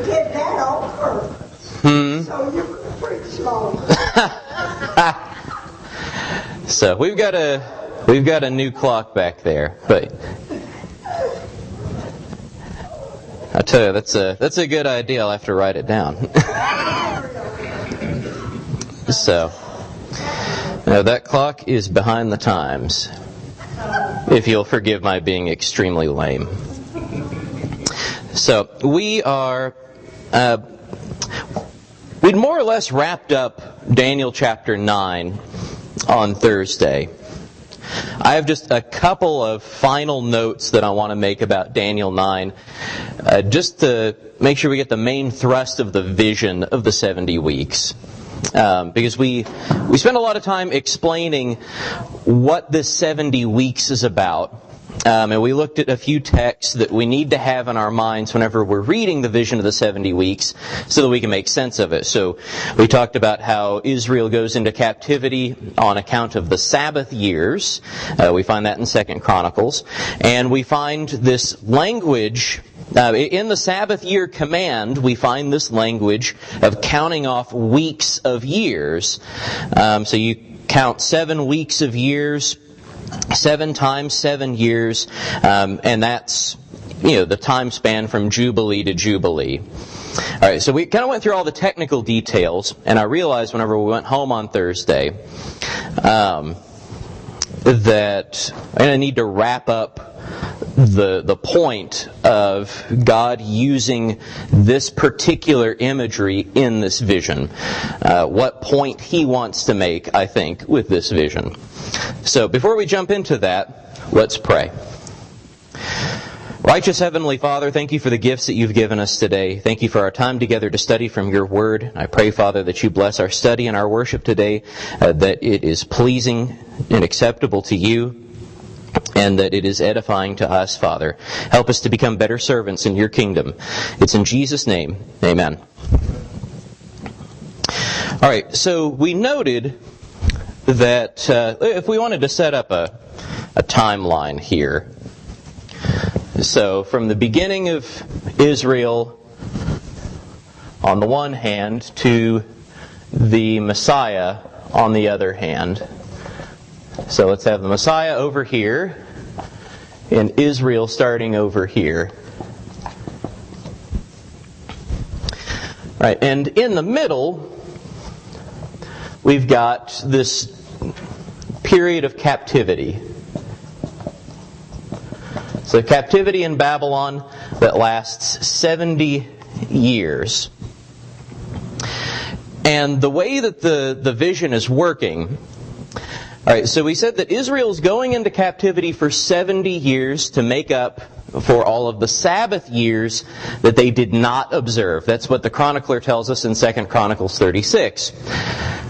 did that on purpose. So you could preach longer. So we've got a new clock back there, but I tell you, that's a good idea. I'll have to write it down. So, now that clock is behind the times, if you'll forgive my being extremely lame. So, we'd more or less wrapped up Daniel chapter 9 on Thursday. I have just a couple of final notes that I want to make about Daniel 9, just to make sure we get the main thrust of the vision of the 70 weeks. Because we spent a lot of time explaining what this 70 weeks is about. And we looked at a few texts that we need to have in our minds whenever we're reading the vision of the 70 weeks so that we can make sense of it. So we talked about how Israel goes into captivity on account of the Sabbath years. We find that in 2 Chronicles. And we find this language in the Sabbath year command, we find this language of counting off weeks of years. So you count 7 weeks of years, 7 times 7 years, and that's, the time span from Jubilee to Jubilee. All right, so we kind of went through all the technical details, and I realized whenever we went home on Thursday that I need to wrap up the point of God using this particular imagery in this vision. What point He wants to make, I think, with this vision. So before we jump into that, let's pray. Righteous Heavenly Father, thank you for the gifts that you've given us today. Thank you for our time together to study from your word. I pray, Father, that you bless our study and our worship today, that it is pleasing and acceptable to you, and that it is edifying to us, Father. Help us to become better servants in your kingdom. It's in Jesus' name, amen. All right, so we noted that if we wanted to set up a timeline here, so from the beginning of Israel on the one hand to the Messiah on the other hand. So let's have the Messiah over here and Israel starting over here. Right, and in the middle, we've got this period of captivity. So captivity in Babylon that lasts 70 years. And the way that the vision is working, all right, so we said that Israel is going into captivity for 70 years to make up for all of the Sabbath years that they did not observe. That's what the chronicler tells us in 2 Chronicles 36.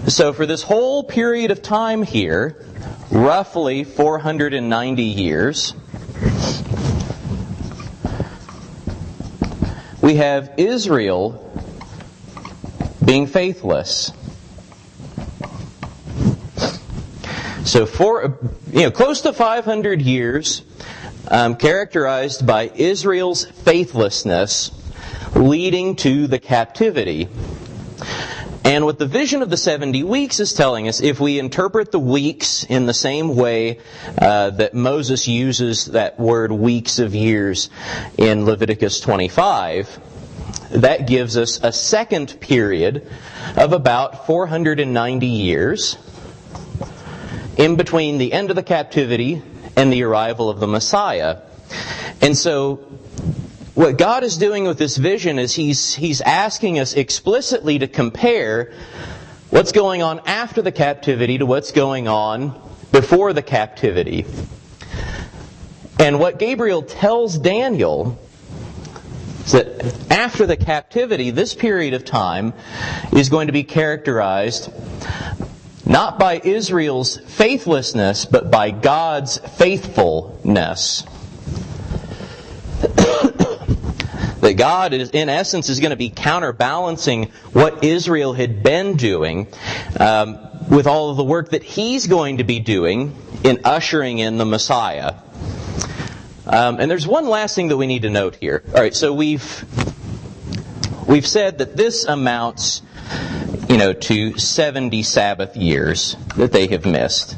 So for this whole period of time here, roughly 490 years, we have Israel being faithless. So for close to 500 years, characterized by Israel's faithlessness, leading to the captivity. And what the vision of the 70 weeks is telling us, if we interpret the weeks in the same way that Moses uses that word weeks of years in Leviticus 25, that gives us a second period of about 490 years in between the end of the captivity and the arrival of the Messiah. And so what God is doing with this vision is He's asking us explicitly to compare what's going on after the captivity to what's going on before the captivity. And what Gabriel tells Daniel is that after the captivity, this period of time is going to be characterized not by Israel's faithlessness, but by God's faithfulness. That God, in essence, is going to be counterbalancing what Israel had been doing with all of the work that He's going to be doing in ushering in the Messiah. And there's one last thing that we need to note here. All right, so we've we've said that this amounts, to 70 Sabbath years that they have missed.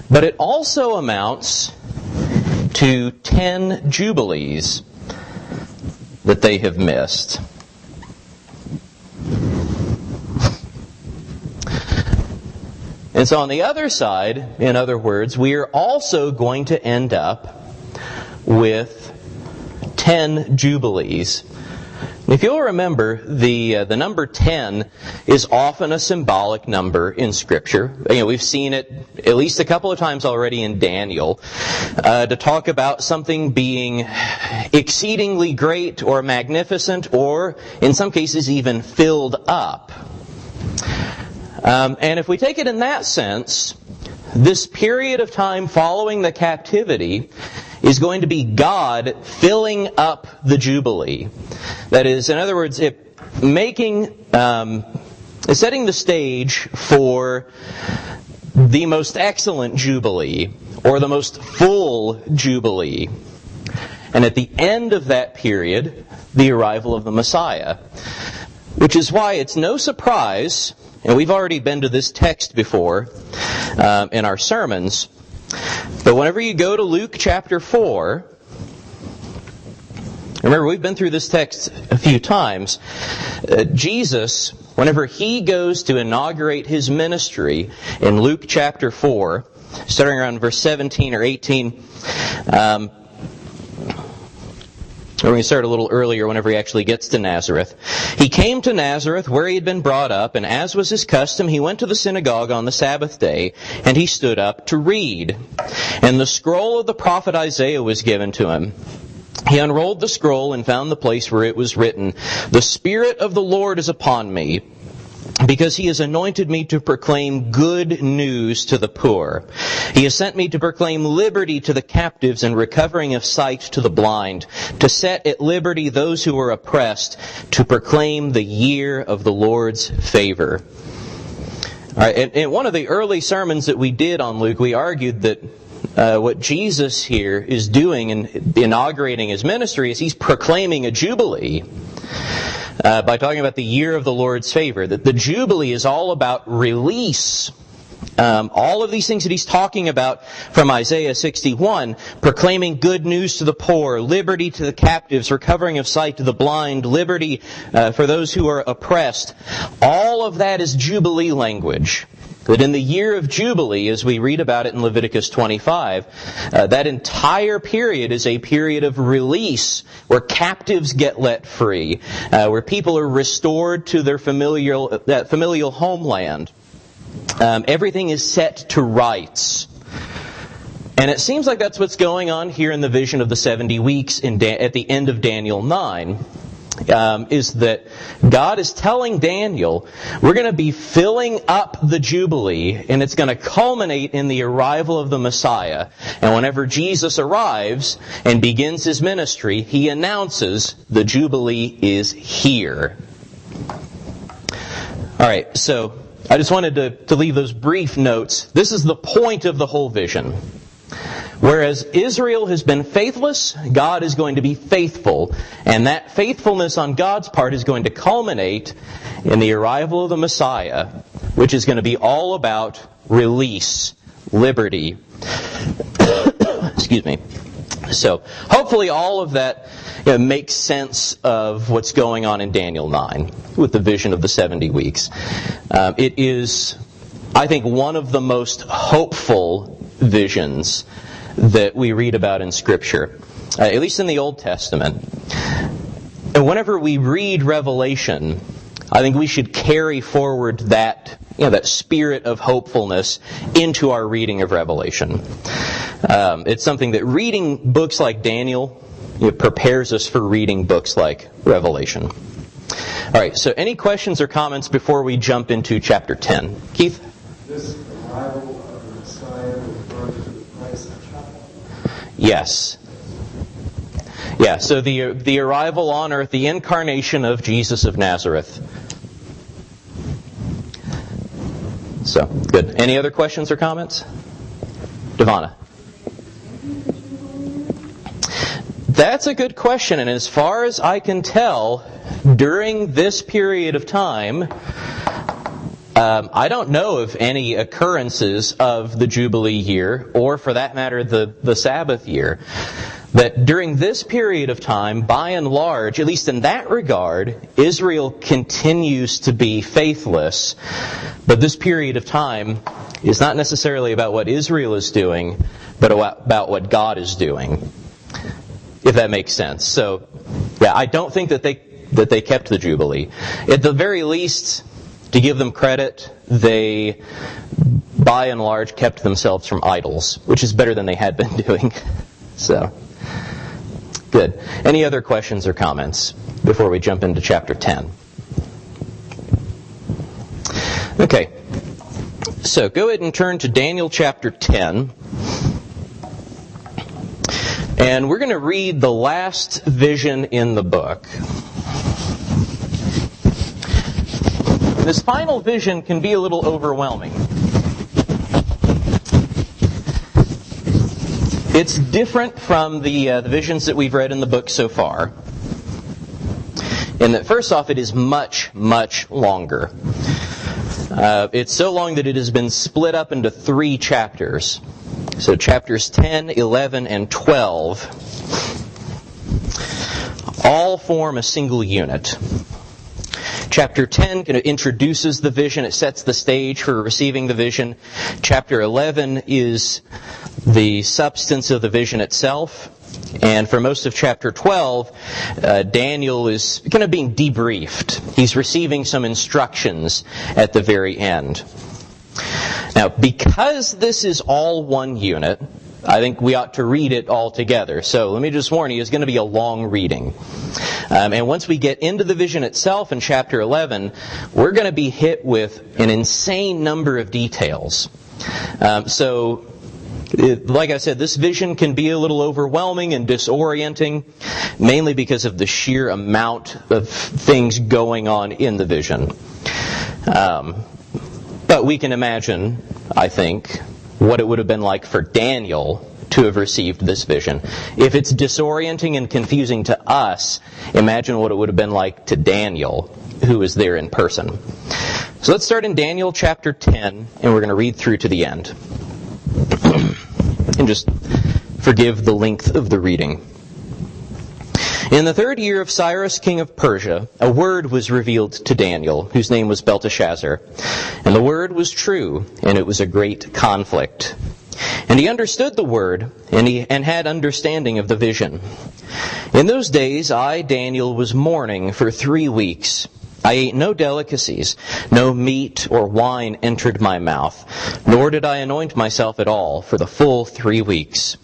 But it also amounts to 10 Jubilees that they have missed. And so on the other side, in other words, we are also going to end up with 10 Jubilees. If you'll remember, the number 10 is often a symbolic number in Scripture. We've seen it at least a couple of times already in Daniel, to talk about something being exceedingly great or magnificent, or in some cases even filled up. And if we take it in that sense, this period of time following the captivity is going to be God filling up the Jubilee. That is, in other words, setting the stage for the most excellent Jubilee, or the most full Jubilee. And at the end of that period, the arrival of the Messiah. Which is why it's no surprise, and we've already been to this text before in our sermons, but whenever you go to Luke chapter 4, remember we've been through this text a few times, Jesus, whenever he goes to inaugurate his ministry in Luke chapter 4, starting around verse 17 or 18, or we can start a little earlier whenever he actually gets to Nazareth. He came to Nazareth where he had been brought up, and as was his custom, he went to the synagogue on the Sabbath day, and he stood up to read. And the scroll of the prophet Isaiah was given to him. He unrolled the scroll and found the place where it was written, "The Spirit of the Lord is upon me, because he has anointed me to proclaim good news to the poor. He has sent me to proclaim liberty to the captives and recovering of sight to the blind, to set at liberty those who are oppressed, to proclaim the year of the Lord's favor." All right, in one of the early sermons that we did on Luke, we argued that what Jesus here is doing in inaugurating his ministry is he's proclaiming a jubilee. By talking about the year of the Lord's favor. That the Jubilee is all about release. All of these things that he's talking about from Isaiah 61, proclaiming good news to the poor, liberty to the captives, recovering of sight to the blind, liberty for those who are oppressed. All of that is Jubilee language. That in the year of Jubilee, as we read about it in Leviticus 25, that entire period is a period of release, where captives get let free, where people are restored to their familial homeland. Everything is set to rights. And it seems like that's what's going on here in the vision of the 70 weeks at the end of Daniel 9. Is that God is telling Daniel, we're going to be filling up the Jubilee, and it's going to culminate in the arrival of the Messiah. And whenever Jesus arrives and begins his ministry, he announces the Jubilee is here. All right, so I just wanted to leave those brief notes. This is the point of the whole vision. Whereas Israel has been faithless, God is going to be faithful. And that faithfulness on God's part is going to culminate in the arrival of the Messiah, which is going to be all about release, liberty. Excuse me. So, hopefully all of that makes sense of what's going on in Daniel 9 with the vision of the 70 weeks. It is, I think, one of the most hopeful visions that we read about in Scripture, at least in the Old Testament. And whenever we read Revelation, I think we should carry forward that spirit of hopefulness into our reading of Revelation. It's something that reading books like Daniel prepares us for reading books like Revelation. All right, so any questions or comments before we jump into chapter 10? Keith? This arrival of the Messiah refers to the Christ chapel. Yes. Yeah, so the arrival on earth, the incarnation of Jesus of Nazareth. So, good. Any other questions or comments? Devana? That's a good question, and as far as I can tell, during this period of time, I don't know of any occurrences of the Jubilee year, or for that matter, the Sabbath year. That during this period of time, by and large, at least in that regard, Israel continues to be faithless. But this period of time is not necessarily about what Israel is doing, but about what God is doing. If that makes sense. So, yeah, I don't think that they kept the Jubilee. At the very least, to give them credit, they, by and large, kept themselves from idols, which is better than they had been doing. So, good. Any other questions or comments before we jump into chapter 10? Okay. So, go ahead and turn to Daniel chapter 10. And we're going to read the last vision in the book. This final vision can be a little overwhelming. It's different from the visions that we've read in the book so far. In that, first off, it is much, much longer. It's so long that it has been split up into 3 chapters. So chapters 10, 11, and 12 all form a single unit. Chapter 10 introduces the vision. It sets the stage for receiving the vision. Chapter 11 is the substance of the vision itself. And for most of chapter 12, Daniel is kind of being debriefed. He's receiving some instructions at the very end. Now, because this is all one unit, I think we ought to read it all together. So let me just warn you, it's going to be a long reading. And once we get into the vision itself in chapter 11, we're going to be hit with an insane number of details. Like I said, this vision can be a little overwhelming and disorienting, mainly because of the sheer amount of things going on in the vision. But we can imagine, I think, what it would have been like for Daniel to have received this vision. If it's disorienting and confusing to us, imagine what it would have been like to Daniel, who was there in person. So let's start in Daniel chapter 10, and we're going to read through to the end. And just forgive the length of the reading. In the 3rd year of Cyrus, king of Persia, a word was revealed to Daniel, whose name was Belteshazzar. And the word was true, and it was a great conflict. And he understood the word, and had understanding of the vision. In those days I, Daniel, was mourning for 3 weeks. I ate no delicacies, no meat or wine entered my mouth, nor did I anoint myself at all for the full 3 weeks.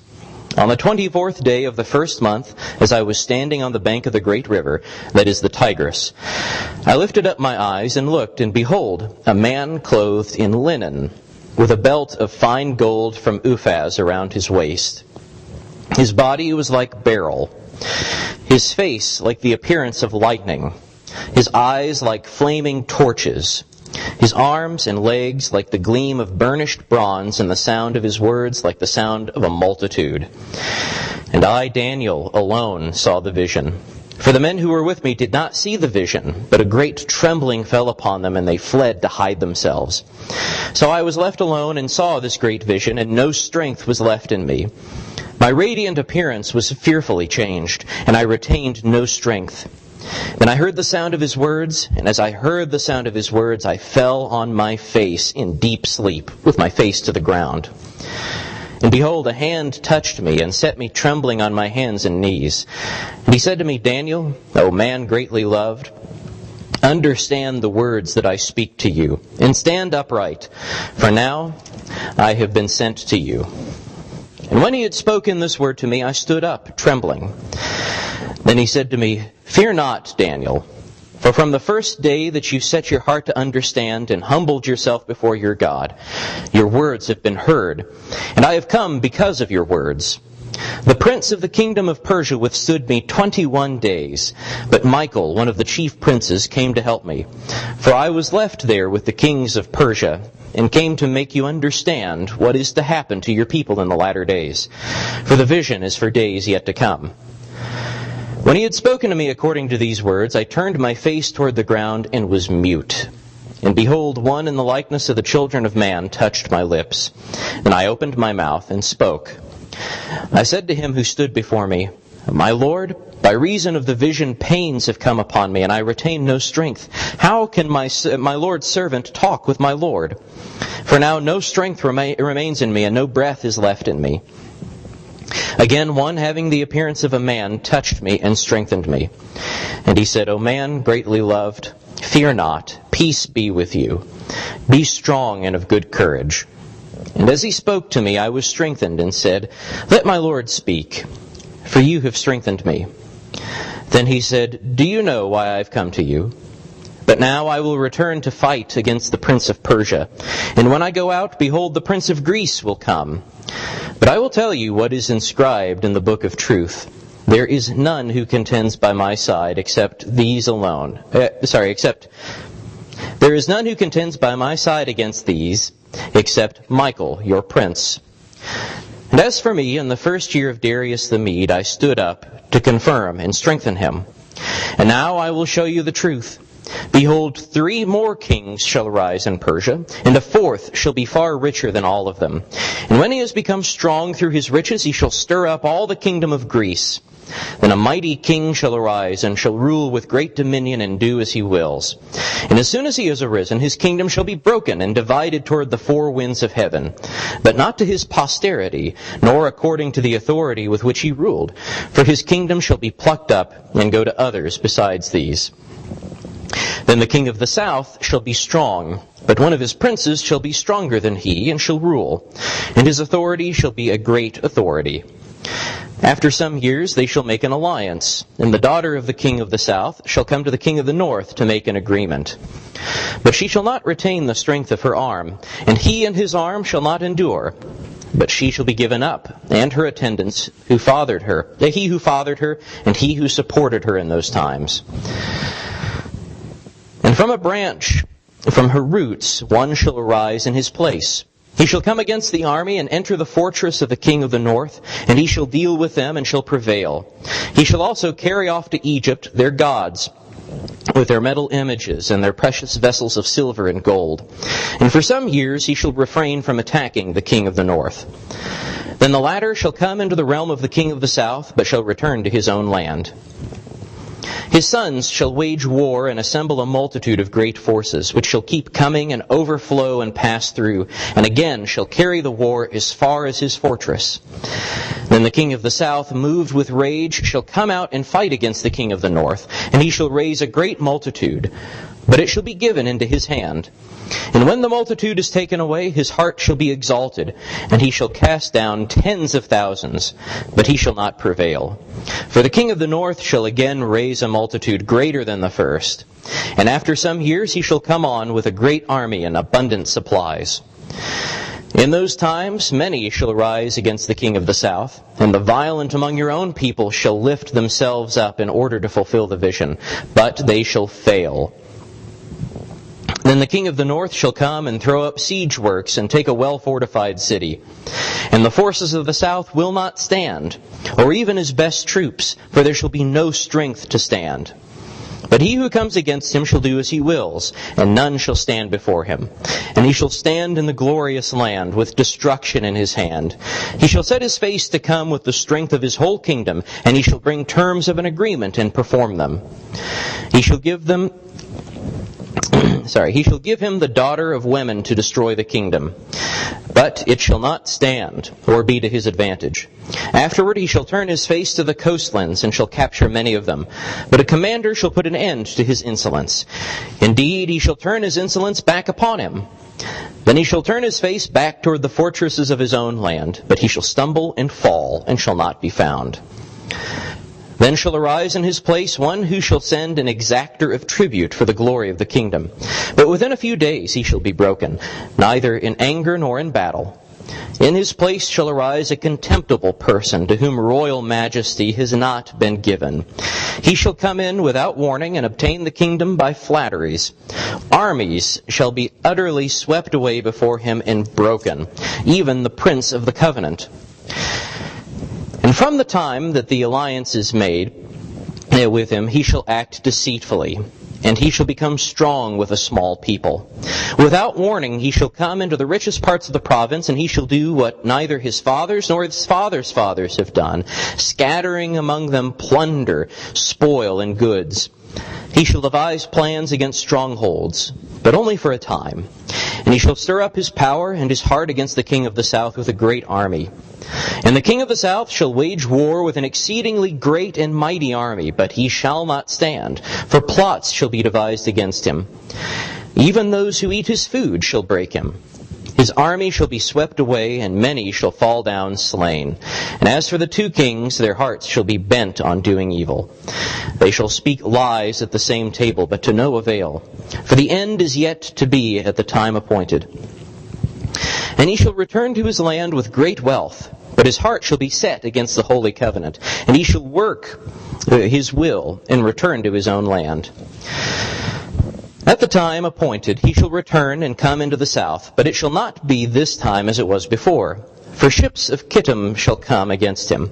On the 24th day of the 1st month, as I was standing on the bank of the great river, that is the Tigris, I lifted up my eyes and looked, and behold, a man clothed in linen, with a belt of fine gold from Uphaz around his waist. His body was like beryl, his face like the appearance of lightning, his eyes like flaming torches, his arms and legs like the gleam of burnished bronze, and the sound of his words like the sound of a multitude. And I, Daniel, alone saw the vision. For the men who were with me did not see the vision, but a great trembling fell upon them, and they fled to hide themselves. So I was left alone and saw this great vision, and no strength was left in me. My radiant appearance was fearfully changed, and I retained no strength. Then I heard the sound of his words, and as I heard the sound of his words, I fell on my face in deep sleep, with my face to the ground. And behold, a hand touched me, and set me trembling on my hands and knees. And he said to me, Daniel, O man greatly loved, understand the words that I speak to you, and stand upright, for now I have been sent to you. And when he had spoken this word to me, I stood up, trembling. Then he said to me, Fear not, Daniel, for from the first day that you set your heart to understand and humbled yourself before your God, your words have been heard, and I have come because of your words. The prince of the kingdom of Persia withstood me 21 days, but Michael, one of the chief princes, came to help me. For I was left there with the kings of Persia, and came to make you understand what is to happen to your people in the latter days. For the vision is for days yet to come. When he had spoken to me according to these words, I turned my face toward the ground and was mute. And behold, one in the likeness of the children of man touched my lips. And I opened my mouth and spoke. I said to him who stood before me, My Lord, by reason of the vision pains have come upon me, and I retain no strength. How can my Lord's servant talk with my Lord? For now no strength remains in me, and no breath is left in me. Again, one having the appearance of a man touched me and strengthened me. And he said, O man greatly loved, fear not, peace be with you. Be strong and of good courage. And as he spoke to me, I was strengthened and said, Let my Lord speak, for you have strengthened me. Then he said, Do you know why I have come to you? But now I will return to fight against the prince of Persia. And when I go out, behold, the prince of Greece will come. But I will tell you what is inscribed in the book of truth. There is none who contends by my side except these alone. There is none who contends by my side against these, except Michael, your prince. And as for me, in the first year of Darius the Mede, I stood up to confirm and strengthen him. And now I will show you the truth. Behold, 3 more kings shall arise in Persia, and a 4th shall be far richer than all of them. And when he has become strong through his riches, he shall stir up all the kingdom of Greece. Then a mighty king shall arise, and shall rule with great dominion, and do as he wills. And as soon as he has arisen, his kingdom shall be broken, and divided toward the 4 winds of heaven. But not to his posterity, nor according to the authority with which he ruled. For his kingdom shall be plucked up, and go to others besides these. Then the king of the south shall be strong, but one of his princes shall be stronger than he, and shall rule. And his authority shall be a great authority. After some years they shall make an alliance, and the daughter of the king of the south shall come to the king of the north to make an agreement. But she shall not retain the strength of her arm, and he and his arm shall not endure. But she shall be given up, and her attendants who fathered her, he who fathered her, and he who supported her in those times. And from a branch, from her roots, one shall arise in his place. He shall come against the army and enter the fortress of the king of the north, and he shall deal with them and shall prevail. He shall also carry off to Egypt their gods, with their metal images and their precious vessels of silver and gold. And for some years he shall refrain from attacking the king of the north. Then the latter shall come into the realm of the king of the south, but shall return to his own land. His sons shall wage war and assemble a multitude of great forces, which shall keep coming and overflow and pass through, and again shall carry the war as far as his fortress. Then the king of the south, moved with rage, shall come out and fight against the king of the north, and he shall raise a great multitude, but it shall be given into his hand. And when the multitude is taken away, his heart shall be exalted, and he shall cast down tens of thousands, but he shall not prevail. For the king of the north shall again raise a multitude greater than the first. And after some years he shall come on with a great army and abundant supplies. In those times many shall rise against the king of the south, and the violent among your own people shall lift themselves up in order to fulfill the vision, but they shall fail. Then the king of the north shall come and throw up siege works and take a well-fortified city. And the forces of the south will not stand, or even his best troops, for there shall be no strength to stand. But he who comes against him shall do as he wills, and none shall stand before him. And he shall stand in the glorious land, with destruction in his hand. He shall set his face to come with the strength of his whole kingdom, and he shall bring terms of an agreement and perform them. He shall give him the daughter of women to destroy the kingdom. But it shall not stand, or be to his advantage. Afterward he shall turn his face to the coastlands, and shall capture many of them. But a commander shall put an end to his insolence. Indeed, he shall turn his insolence back upon him. Then he shall turn his face back toward the fortresses of his own land, but he shall stumble and fall, and shall not be found. Then shall arise in his place one who shall send an exactor of tribute for the glory of the kingdom. But within a few days he shall be broken, neither in anger nor in battle. In his place shall arise a contemptible person, to whom royal majesty has not been given. He shall come in without warning and obtain the kingdom by flatteries. Armies shall be utterly swept away before him and broken, even the prince of the covenant. And from the time that the alliance is made, with him, he shall act deceitfully, and he shall become strong with a small people. Without warning he shall come into the richest parts of the province, and he shall do what neither his fathers nor his fathers' fathers have done, scattering among them plunder, spoil, and goods. He shall devise plans against strongholds, but only for a time. And he shall stir up his power and his heart against the king of the south with a great army. And the king of the south shall wage war with an exceedingly great and mighty army, but he shall not stand, for plots shall be devised against him. Even those who eat his food shall break him. His army shall be swept away, and many shall fall down slain. And as for the two kings, their hearts shall be bent on doing evil. They shall speak lies at the same table, but to no avail. For the end is yet to be at the time appointed. And he shall return to his land with great wealth, but his heart shall be set against the holy covenant. And he shall work his will and return to his own land. At the time appointed he shall return and come into the south, but it shall not be this time as it was before. For ships of Kittim shall come against him,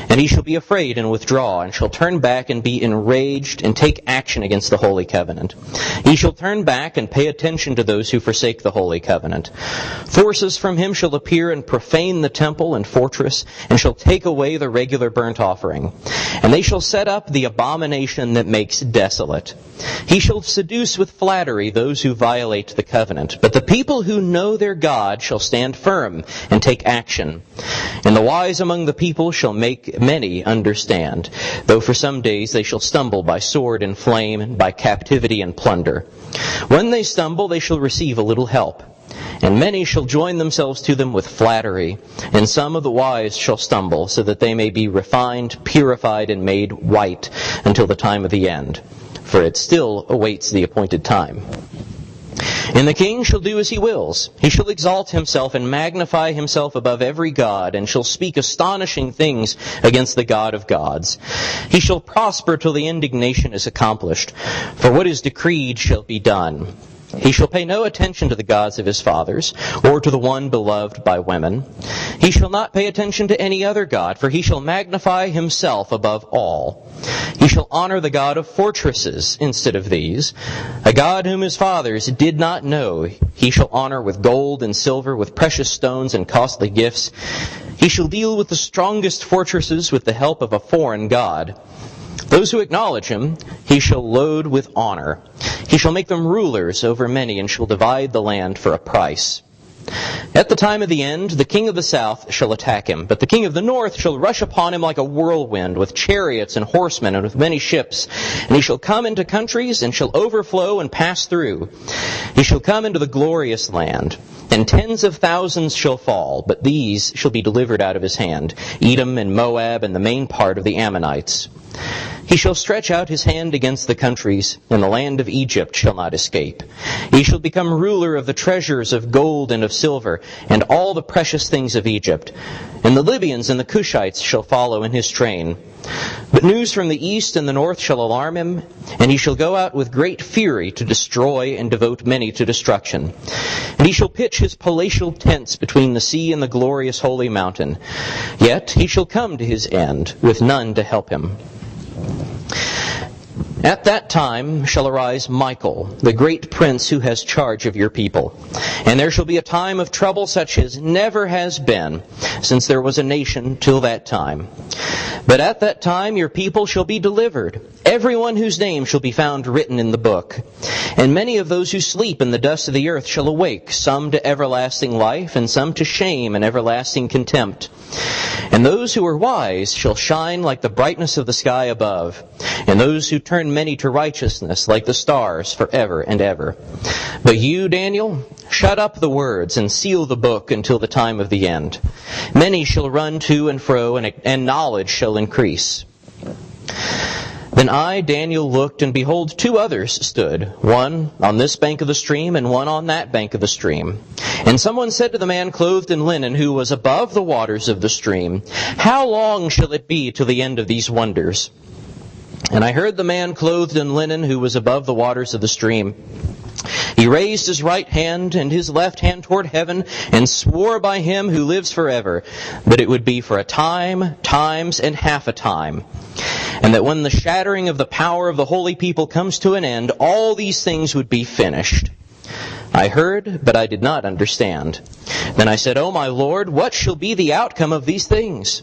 and he shall be afraid and withdraw, and shall turn back and be enraged and take action against the holy covenant. He shall turn back and pay attention to those who forsake the holy covenant. Forces from him shall appear and profane the temple and fortress, and shall take away the regular burnt offering. And they shall set up the abomination that makes desolate. He shall seduce with flattery those who violate the covenant. But the people who know their God shall stand firm and take action. And the wise among the people shall make many understand, though for some days they shall stumble by sword and flame, and by captivity and plunder. When they stumble, they shall receive a little help. And many shall join themselves to them with flattery, and some of the wise shall stumble, so that they may be refined, purified, and made white until the time of the end. For it still awaits the appointed time. And the king shall do as he wills. He shall exalt himself and magnify himself above every god, and shall speak astonishing things against the God of gods. He shall prosper till the indignation is accomplished, for what is decreed shall be done. He shall pay no attention to the gods of his fathers, or to the one beloved by women. He shall not pay attention to any other god, for he shall magnify himself above all. He shall honor the God of fortresses instead of these, a God whom his fathers did not know. He shall honor with gold and silver, with precious stones and costly gifts. He shall deal with the strongest fortresses with the help of a foreign god. Those who acknowledge him, he shall load with honor. He shall make them rulers over many, and shall divide the land for a price. At the time of the end, the king of the south shall attack him, but the king of the north shall rush upon him like a whirlwind, with chariots and horsemen, and with many ships. And he shall come into countries, and shall overflow and pass through. He shall come into the glorious land, and tens of thousands shall fall, but these shall be delivered out of his hand, Edom and Moab and the main part of the Ammonites. He shall stretch out his hand against the countries, and the land of Egypt shall not escape. He shall become ruler of the treasures of gold and of silver, and all the precious things of Egypt. And the Libyans and the Cushites shall follow in his train. But news from the east and the north shall alarm him, and he shall go out with great fury to destroy and devote many to destruction. And he shall pitch his palatial tents between the sea and the glorious holy mountain. Yet he shall come to his end, with none to help him. At that time shall arise Michael, the great prince who has charge of your people. And there shall be a time of trouble such as never has been, since there was a nation till that time. But at that time your people shall be delivered, everyone whose name shall be found written in the book. And many of those who sleep in the dust of the earth shall awake, some to everlasting life, and some to shame and everlasting contempt. And those who are wise shall shine like the brightness of the sky above, and those who turn many to righteousness like the stars forever and ever. But you, Daniel, shut up the words and seal the book until the time of the end. Many shall run to and fro, and knowledge shall increase. Then I, Daniel, looked, and behold, two others stood, one on this bank of the stream, and one on that bank of the stream. And someone said to the man clothed in linen, who was above the waters of the stream, "How long shall it be till the end of these wonders?" And I heard the man clothed in linen, who was above the waters of the stream, He raised his right hand and his left hand toward heaven and swore by him who lives forever that it would be for a time, times, and half a time. And that when the shattering of the power of the holy people comes to an end, all these things would be finished. I heard, but I did not understand. Then I said, O my Lord, what shall be the outcome of these things?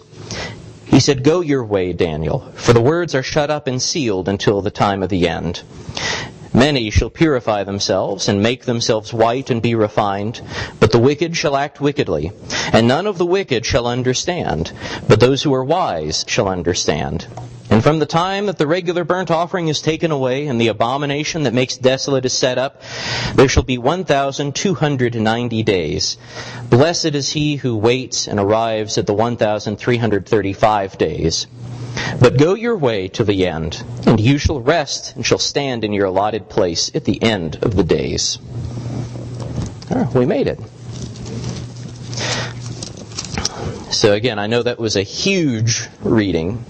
He said, Go your way, Daniel, for the words are shut up and sealed until the time of the end. Many shall purify themselves and make themselves white and be refined, but the wicked shall act wickedly. And none of the wicked shall understand, but those who are wise shall understand. And from the time that the regular burnt offering is taken away and the abomination that makes desolate is set up, there shall be 1,290 days. Blessed is he who waits and arrives at the 1,335 days. But go your way to the end, and you shall rest and shall stand in your allotted place at the end of the days. We made it. So again, I know that was a huge reading,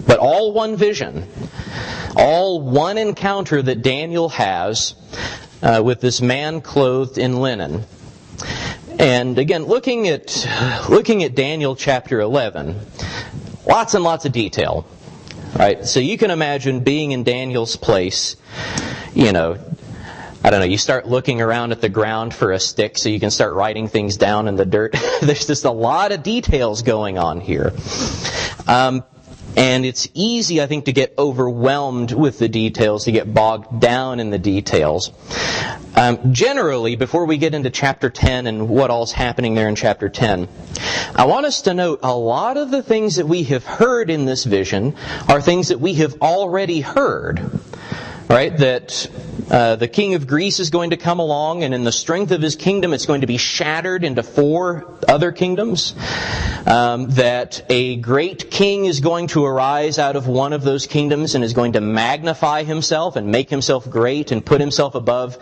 but all one vision, all one encounter that Daniel has with this man clothed in linen. And again, looking at Daniel chapter 11, lots and lots of detail, right? So you can imagine being in Daniel's place, you start looking around at the ground for a stick so you can start writing things down in the dirt. There's just a lot of details going on here. And it's easy, I think, to get overwhelmed with the details, to get bogged down in the details. Generally, before we get into chapter 10 and what all's happening there in chapter 10, I want us to note a lot of the things that we have heard in this vision are things that we have already heard. Right? That the king of Greece is going to come along, and in the strength of his kingdom it's going to be shattered into 4 other kingdoms. That a great king is going to arise out of one of those kingdoms and is going to magnify himself and make himself great and put himself above,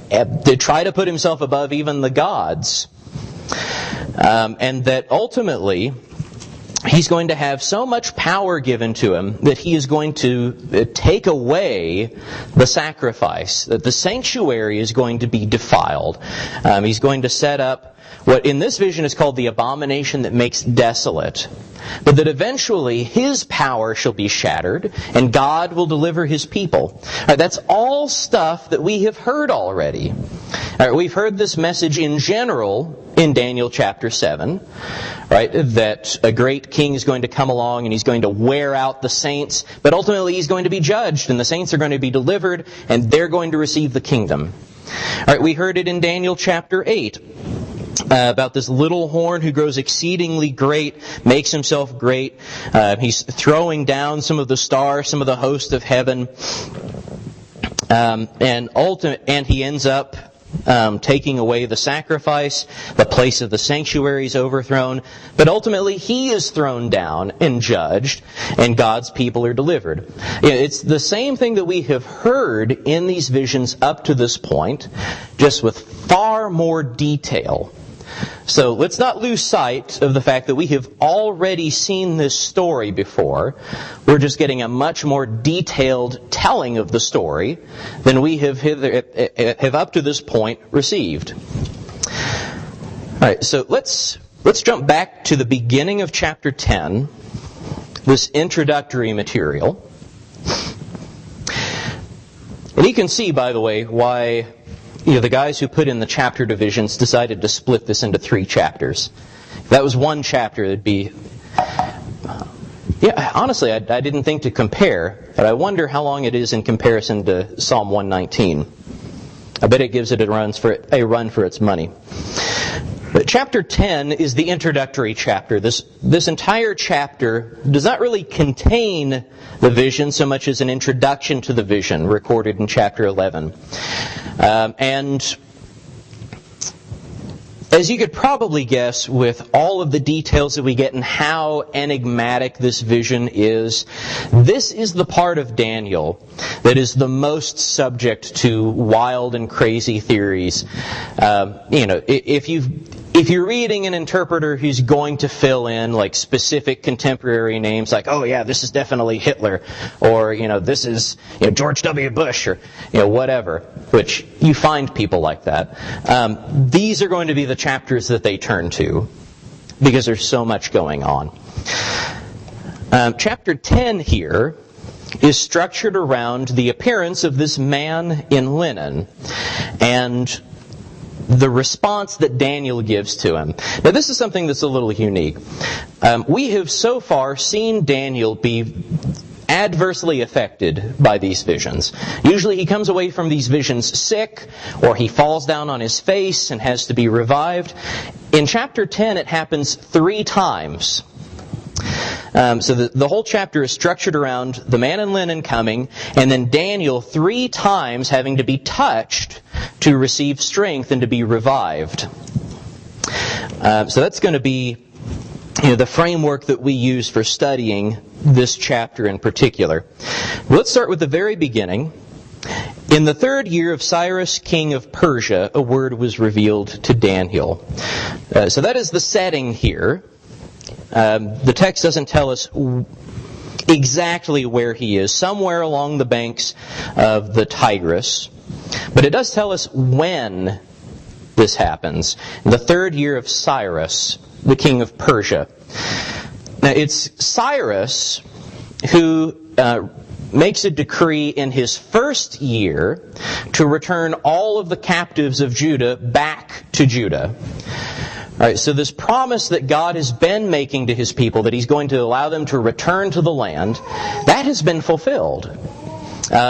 to try to put himself above even the gods. And that ultimately he's going to have so much power given to him that he is going to take away the sacrifice, that the sanctuary is going to be defiled. He's going to set up what in this vision is called the abomination that makes desolate. But that eventually his power shall be shattered and God will deliver his people. That's all stuff that we have heard already. We've heard this message in general in Daniel chapter 7, right? That a great king is going to come along and he's going to wear out the saints, but ultimately he's going to be judged and the saints are going to be delivered and they're going to receive the kingdom. We heard it in Daniel chapter 8. About this little horn who grows exceedingly great, makes himself great. He's throwing down some of the stars, some of the host of heaven. And he ends up taking away the sacrifice. The place of the sanctuary is overthrown. But ultimately he is thrown down and judged, and God's people are delivered. It's the same thing that we have heard in these visions up to this point, just with far more detail. So let's not lose sight of the fact that we have already seen this story before. We're just getting a much more detailed telling of the story than we have up to this point received. All right, so let's jump back to the beginning of chapter 10, this introductory material. And you can see, by the way, why the guys who put in the chapter divisions decided to split this into 3 chapters. If that was one chapter, it'd be... honestly, I didn't think to compare, but I wonder how long it is in comparison to Psalm 119. I bet it gives it a run for its money. But chapter 10 is the introductory chapter. This entire chapter does not really contain the vision so much as an introduction to the vision recorded in chapter 11. And as you could probably guess, with all of the details that we get and how enigmatic this vision is, this is the part of Daniel that is the most subject to wild and crazy theories. if you're reading an interpreter who's going to fill in like specific contemporary names, like, oh yeah, this is definitely Hitler, or this is George W. Bush, or whatever, which you find people like that. These are going to be the chapters that they turn to because there's so much going on. Chapter 10 here is structured around the appearance of this man in linen and the response that Daniel gives to him. Now, this is something that's a little unique. We have so far seen Daniel be adversely affected by these visions. Usually he comes away from these visions sick, or he falls down on his face and has to be revived. In chapter 10, it happens 3 times. So the whole chapter is structured around the man in linen coming, and then Daniel 3 times having to be touched to receive strength and to be revived. So that's going to be the framework that we use for studying this chapter in particular. Let's start with the very beginning. In the 3rd year of Cyrus, king of Persia, a word was revealed to Daniel. So that is the setting here. The text doesn't tell us exactly where he is, somewhere along the banks of the Tigris. But it does tell us when this happens. In the 3rd year of Cyrus, the king of Persia. Now, it's Cyrus who makes a decree in his 1st year to return all of the captives of Judah back to Judah. All right, so this promise that God has been making to His people, that He's going to allow them to return to the land, that has been fulfilled.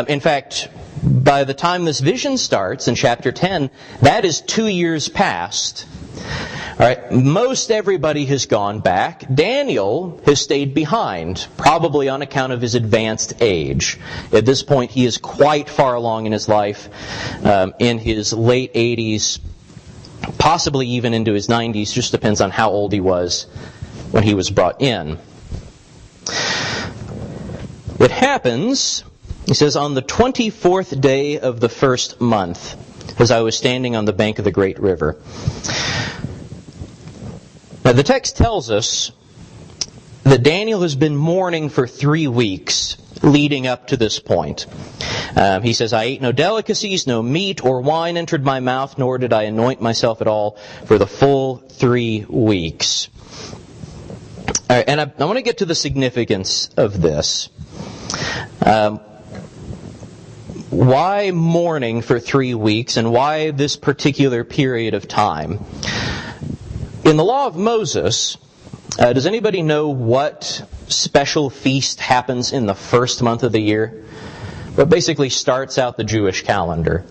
In fact, by the time this vision starts in chapter 10, that is 2 years past. All right, most everybody has gone back. Daniel has stayed behind, probably on account of his advanced age. At this point, he is quite far along in his life, in his late 80s, possibly even into his 90s, just depends on how old he was when he was brought in. It happens, he says, on the 24th day of the 1st month, as I was standing on the bank of the great river. Now, the text tells us that Daniel has been mourning for 3 weeks leading up to this point. He says, I ate no delicacies, no meat or wine entered my mouth, nor did I anoint myself at all for the full 3 weeks. All right, and I want to get to the significance of this. Why mourning for 3 weeks, and why this particular period of time? In the law of Moses, does anybody know what special feast happens in the 1st month of the year? What basically starts out the Jewish calendar?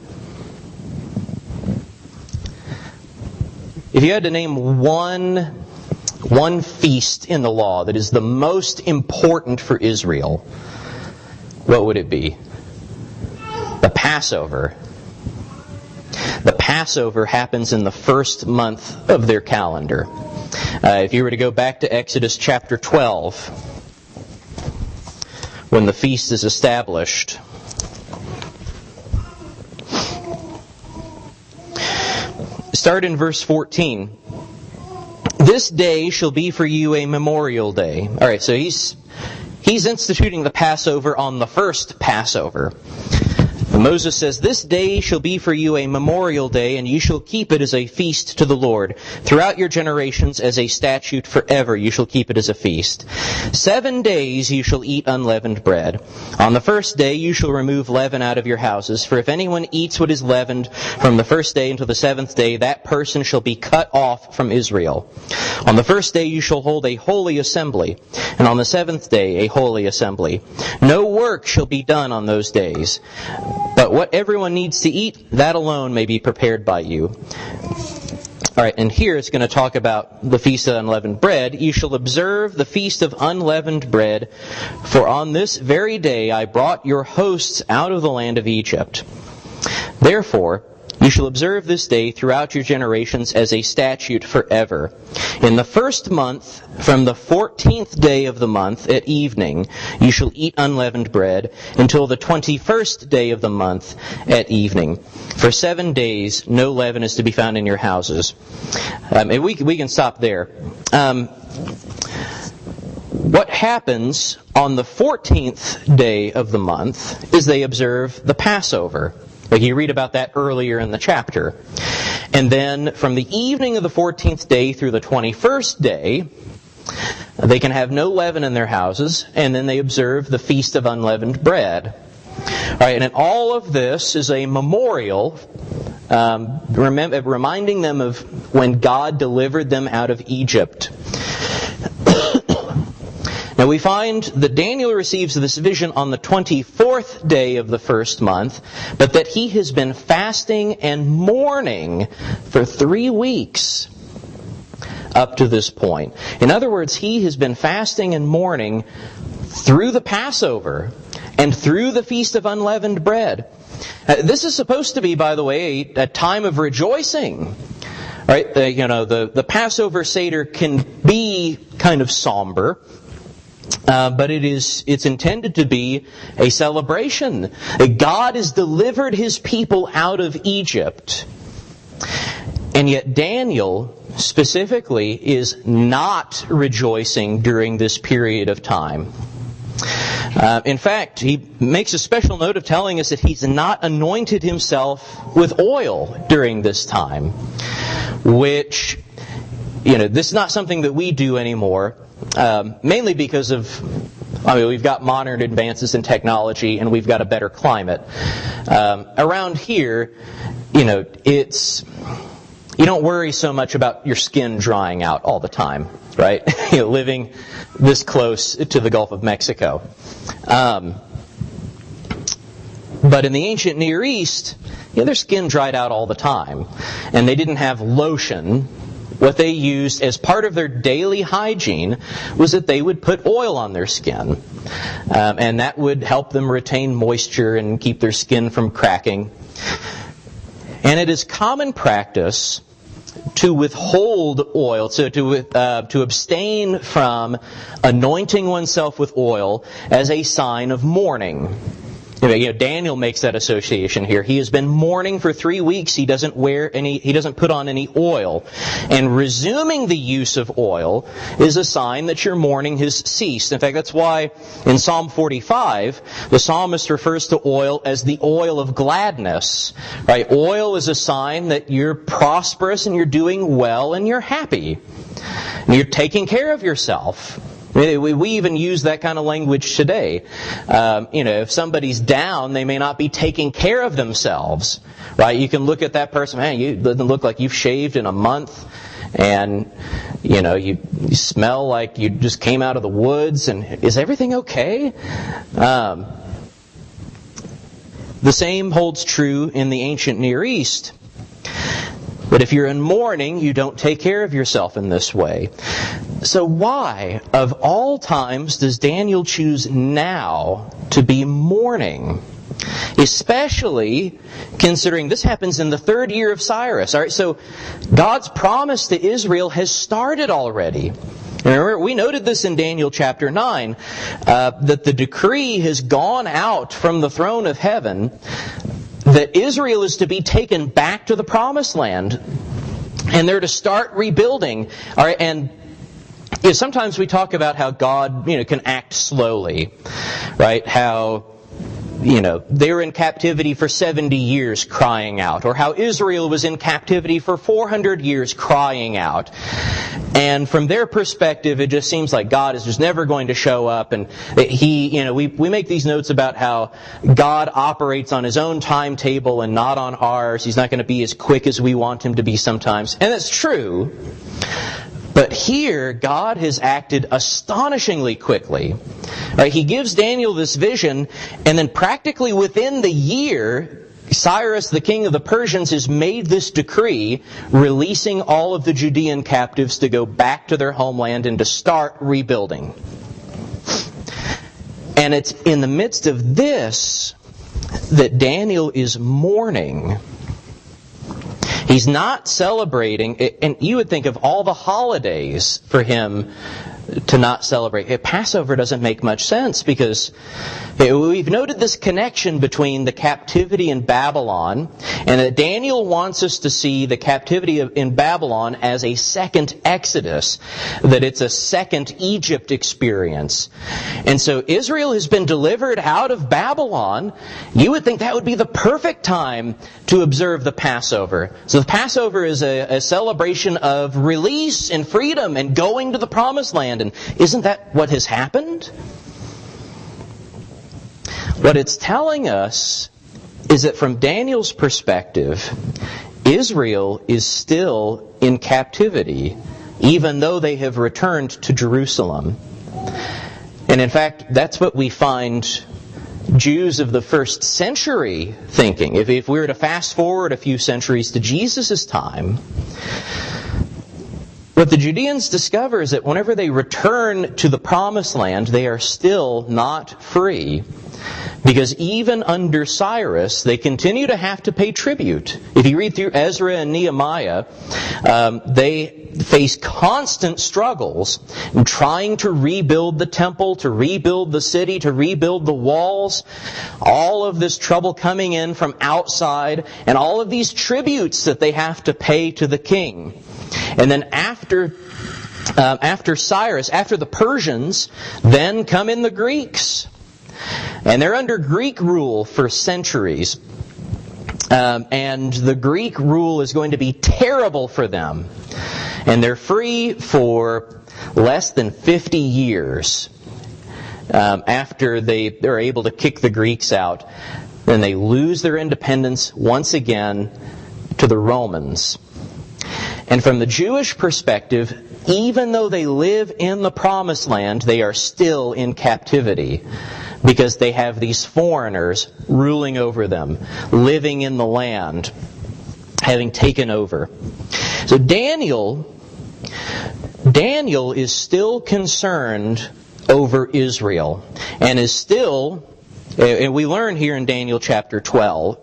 If you had to name one feast in the law that is the most important for Israel, what would it be? The Passover. The Passover happens in the 1st month of their calendar. If you were to go back to Exodus chapter 12, when the feast is established, start in verse 14. This day shall be for you a memorial day. All right, so he's instituting the Passover on the 1st Passover. Moses says, this day shall be for you a memorial day, and you shall keep it as a feast to the Lord. Throughout your generations as a statute forever you shall keep it as a feast. 7 days you shall eat unleavened bread. On the 1st day you shall remove leaven out of your houses. For if anyone eats what is leavened from the 1st day until the 7th day, that person shall be cut off from Israel. On the 1st day you shall hold a holy assembly, and on the 7th day a holy assembly. No work shall be done on those days. But what everyone needs to eat, that alone may be prepared by you. All right, and here it's going to talk about the Feast of Unleavened Bread. You shall observe the Feast of Unleavened Bread, for on this very day I brought your hosts out of the land of Egypt. Therefore, You shall observe this day throughout your generations as a statute forever. In the first month, from the 14th day of the month at evening, you shall eat unleavened bread until the 21st day of the month at evening. For 7 days, no leaven is to be found in your houses. And we can stop there. What happens on the 14th day of the month is they observe the Passover. Like you read about that earlier in the chapter. And then from the evening of the 14th day through the 21st day, they can have no leaven in their houses, and then they observe the Feast of Unleavened Bread. All right, and all of this is a memorial reminding them of when God delivered them out of Egypt. Now we find that Daniel receives this vision on the 24th day of the first month, but that he has been fasting and mourning for 3 weeks up to this point. In other words, he has been fasting and mourning through the Passover and through the Feast of Unleavened Bread. This is supposed to be, by the way, a time of rejoicing. Right? The Passover Seder can be kind of somber. But it's intended to be a celebration. God has delivered His people out of Egypt. And yet Daniel specifically is not rejoicing during this period of time. In fact, he makes a special note of telling us that he's not anointed himself with oil during this time. Which, this is not something that we do anymore. Mainly because we've got modern advances in technology and we've got a better climate. Around here, you don't worry so much about your skin drying out all the time, right? Living this close to the Gulf of Mexico. But in the ancient Near East, their skin dried out all the time. And they didn't have lotion. What they used as part of their daily hygiene was that they would put oil on their skin. And that would help them retain moisture and keep their skin from cracking. And it is common practice to withhold oil, to abstain from anointing oneself with oil as a sign of mourning. Daniel makes that association here. He has been mourning for 3 weeks. He doesn't put on any oil. And resuming the use of oil is a sign that your mourning has ceased. In fact, that's why in Psalm 45, the psalmist refers to oil as the oil of gladness. Right? Oil is a sign that you're prosperous and you're doing well and you're happy. And you're taking care of yourself. We even use that kind of language today. If somebody's down, they may not be taking care of themselves. Right? You can look at that person, man, you doesn't look like you've shaved in a month. And, you smell like you just came out of the woods. And is everything okay? The same holds true in the ancient Near East. But if you're in mourning, you don't take care of yourself in this way. So why, of all times, does Daniel choose now to be mourning? Especially considering this happens in the 3rd year of Cyrus. All right, so God's promise to Israel has started already. Remember, we noted this in Daniel chapter 9, that the decree has gone out from the throne of heaven that Israel is to be taken back to the promised land. And they're to start rebuilding. All right, and sometimes we talk about how God, can act slowly, right? How, they were in captivity for 70 years crying out, or how Israel was in captivity for 400 years crying out. And from their perspective, it just seems like God is just never going to show up. And we make these notes about how God operates on His own timetable and not on ours. He's not going to be as quick as we want Him to be sometimes. And that's true. But here, God has acted astonishingly quickly. Right? He gives Daniel this vision, and then practically within the year, Cyrus, the king of the Persians, has made this decree, releasing all of the Judean captives to go back to their homeland and to start rebuilding. And it's in the midst of this that Daniel is mourning. He's not celebrating, and you would think of all the holidays for him to not celebrate. Passover doesn't make much sense because we've noted this connection between the captivity in Babylon, and that Daniel wants us to see the captivity in Babylon as a second Exodus, that it's a second Egypt experience. And so Israel has been delivered out of Babylon. You would think that would be the perfect time to observe the Passover. So the Passover is a celebration of release and freedom and going to the Promised Land. And isn't that what has happened? What it's telling us is that from Daniel's perspective, Israel is still in captivity, even though they have returned to Jerusalem. And in fact, that's what we find Jews of the first century thinking. If we were to fast forward a few centuries to Jesus' time, what the Judeans discover is that whenever they return to the Promised Land, they are still not free. Because even under Cyrus, they continue to have to pay tribute. If you read through Ezra and Nehemiah, they face constant struggles in trying to rebuild the temple, to rebuild the city, to rebuild the walls. All of this trouble coming in from outside, and all of these tributes that they have to pay to the king. And then after Cyrus, after the Persians, then come in the Greeks. And they're under Greek rule for centuries. And the Greek rule is going to be terrible for them. And they're free for less than 50 years after they're able to kick the Greeks out. Then they lose their independence once again to the Romans. And from the Jewish perspective, even though they live in the Promised Land, they are still in captivity because they have these foreigners ruling over them, living in the land, having taken over. So Daniel is still concerned over Israel, and is still, and we learn here in Daniel chapter 10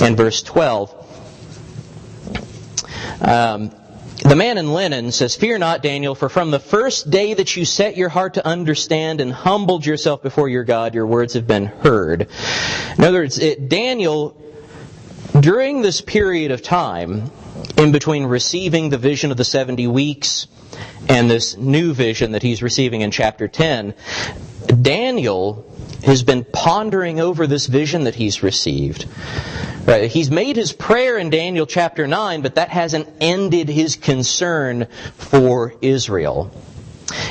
and verse 12. The man in linen says, "Fear not, Daniel, for from the first day that you set your heart to understand and humbled yourself before your God, your words have been heard." In other words, Daniel, during this period of time, in between receiving the vision of the 70 weeks and this new vision that he's receiving in chapter 10, Daniel has been pondering over this vision that he's received. Right, he's made his prayer in Daniel chapter 9, but that hasn't ended his concern for Israel.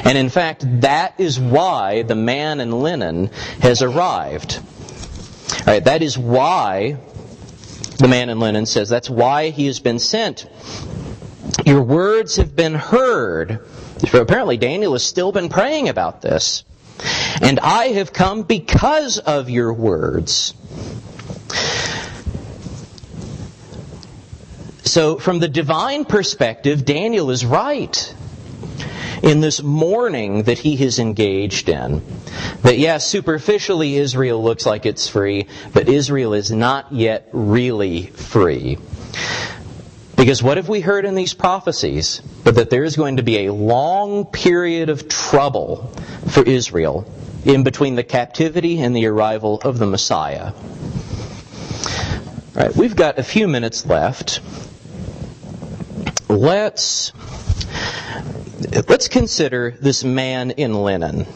And in fact, that is why the man in linen has arrived. Right, that is why the man in linen says, that's why he has been sent. Your words have been heard. So apparently Daniel has still been praying about this. And I have come because of your words. So from the divine perspective, Daniel is right in this mourning that he has engaged in. That yes, superficially Israel looks like it's free, but Israel is not yet really free. Because what have we heard in these prophecies? But that there is going to be a long period of trouble for Israel in between the captivity and the arrival of the Messiah. All right, we've got a few minutes left. Let's consider this man in linen.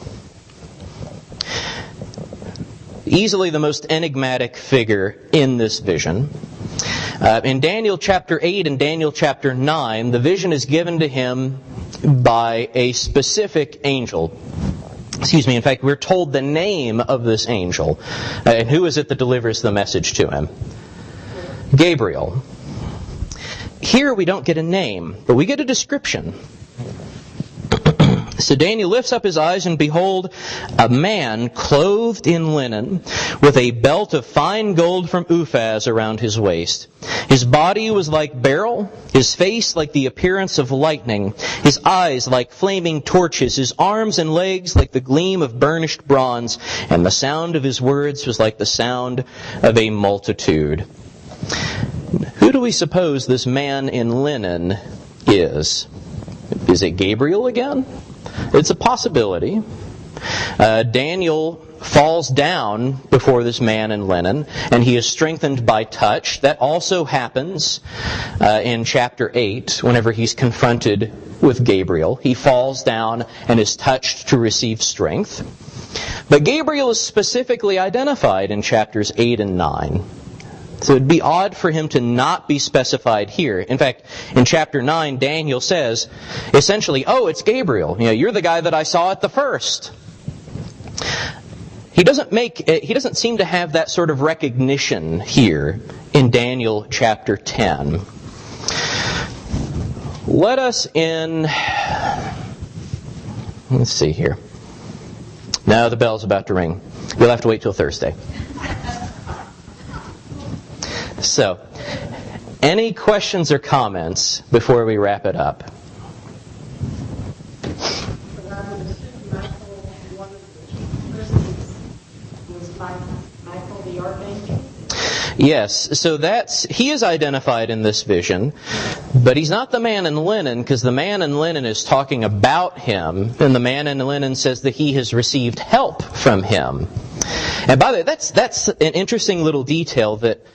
Easily the most enigmatic figure in this vision. In Daniel chapter 8 and Daniel chapter 9, the vision is given to him by a specific angel. In fact, we're told the name of this angel. And who is it that delivers the message to him? Gabriel. Here we don't get a name, but we get a description. So Daniel lifts up his eyes, and behold, a man clothed in linen, with a belt of fine gold from Uphaz around his waist. His body was like beryl, his face like the appearance of lightning, his eyes like flaming torches, his arms and legs like the gleam of burnished bronze, and the sound of his words was like the sound of a multitude. Who do we suppose this man in linen is? Is it Gabriel again? It's a possibility. Daniel falls down before this man in linen, and he is strengthened by touch. That also happens in chapter 8, whenever he's confronted with Gabriel. He falls down and is touched to receive strength. But Gabriel is specifically identified in chapters 8 and 9. So it'd be odd for him to not be specified here. In fact, in chapter 9, Daniel says, essentially, oh, it's Gabriel. You're the guy that I saw at the first. He doesn't seem to have that sort of recognition here in Daniel chapter 10. Let us let's see here. Now the bell's about to ring. You'll have to wait till Thursday. So, any questions or comments before we wrap it up? Yes, so he is identified in this vision, but he's not the man in linen, because the man in linen is talking about him, and the man in linen says that he has received help from him. And by the way, that's an interesting little detail, that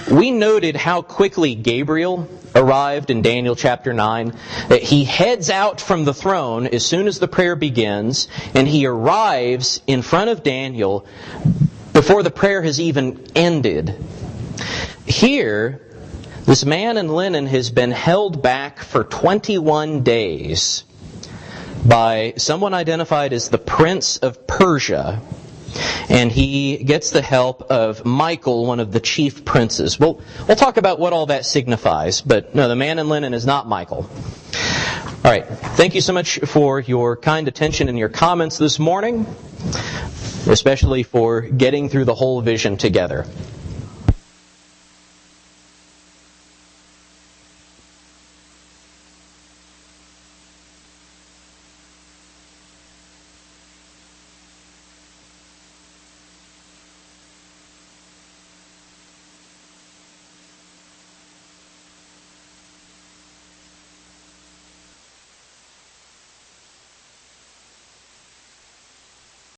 we noted how quickly Gabriel arrived in Daniel chapter 9. That he heads out from the throne as soon as the prayer begins, and he arrives in front of Daniel before the prayer has even ended. Here, this man in linen has been held back for 21 days by someone identified as the Prince of Persia. And he gets the help of Michael, one of the chief princes. We'll talk about what all that signifies, but no, the man in linen is not Michael. All right, thank you so much for your kind attention and your comments this morning, especially for getting through the whole vision together.